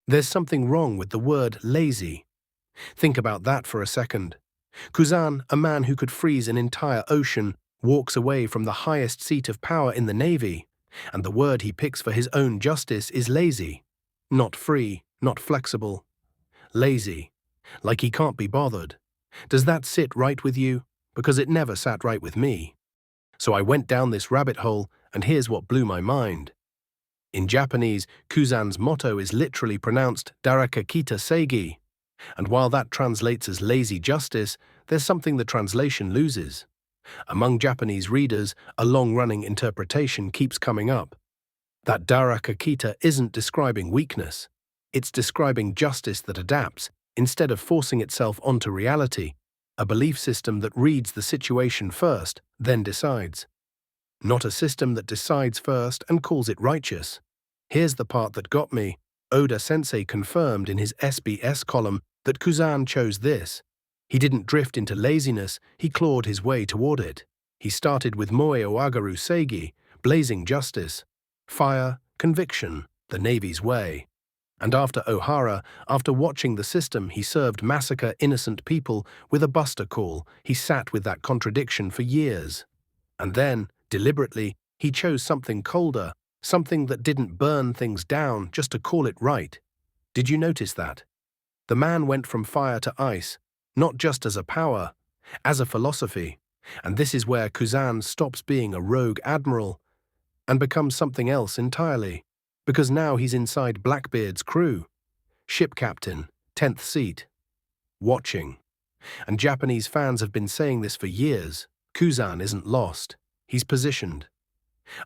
There's something wrong with the word lazy. Think about that for a second. Kuzan, a man who could freeze an entire ocean, walks away from the highest seat of power in the Navy, and the word he picks for his own justice is lazy. Not free, not flexible. Lazy. Like he can't be bothered. Does that sit right with you? Because it never sat right with me. So I went down this rabbit hole, and here's what blew my mind. In Japanese, Kuzan's motto is literally pronounced Darakakita Seigi, and while that translates as lazy justice, there's something the translation loses. Among Japanese readers, a long-running interpretation keeps coming up. That Darakakita isn't describing weakness. It's describing justice that adapts, instead of forcing itself onto reality, a belief system that reads the situation first, then decides. Not a system that decides first and calls it righteous. Here's the part that got me. Oda-sensei confirmed in his SBS column that Kuzan chose this. He didn't drift into laziness, he clawed his way toward it. He started with Moe Oagaru Seigi, blazing justice, fire, conviction, the Navy's way. And after Ohara, after watching the system he served massacre innocent people with a buster call, he sat with that contradiction for years. And then, deliberately, he chose something colder, something that didn't burn things down just to call it right. Did you notice that? The man went from fire to ice, not just as a power, as a philosophy. And this is where Kuzan stops being a rogue admiral and becomes something else entirely. Because now he's inside Blackbeard's crew. Ship captain, 10th seat. Watching. And Japanese fans have been saying this for years. Kuzan isn't lost. He's positioned.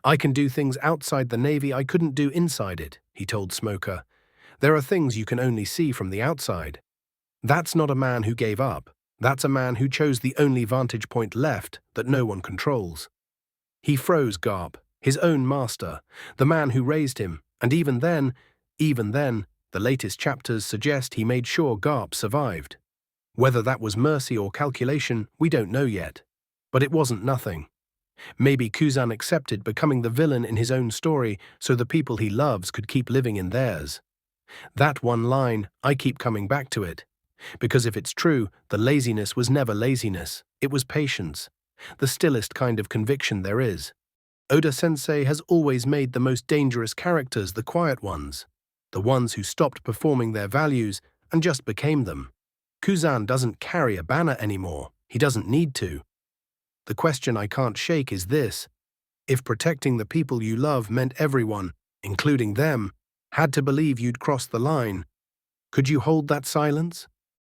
I can do things outside the Navy I couldn't do inside it, he told Smoker. There are things you can only see from the outside. That's not a man who gave up. That's a man who chose the only vantage point left that no one controls. He froze Garp, his own master, the man who raised him, and even then, the latest chapters suggest he made sure Garp survived. Whether that was mercy or calculation, we don't know yet. But it wasn't nothing. Maybe Kuzan accepted becoming the villain in his own story so the people he loves could keep living in theirs. That one line, I keep coming back to it. Because if it's true, the laziness was never laziness. It was patience. The stillest kind of conviction there is. Oda-sensei has always made the most dangerous characters the quiet ones, the ones who stopped performing their values and just became them. Kuzan doesn't carry a banner anymore. He doesn't need to. The question I can't shake is this. If protecting the people you love meant everyone, including them, had to believe you'd crossed the line, could you hold that silence?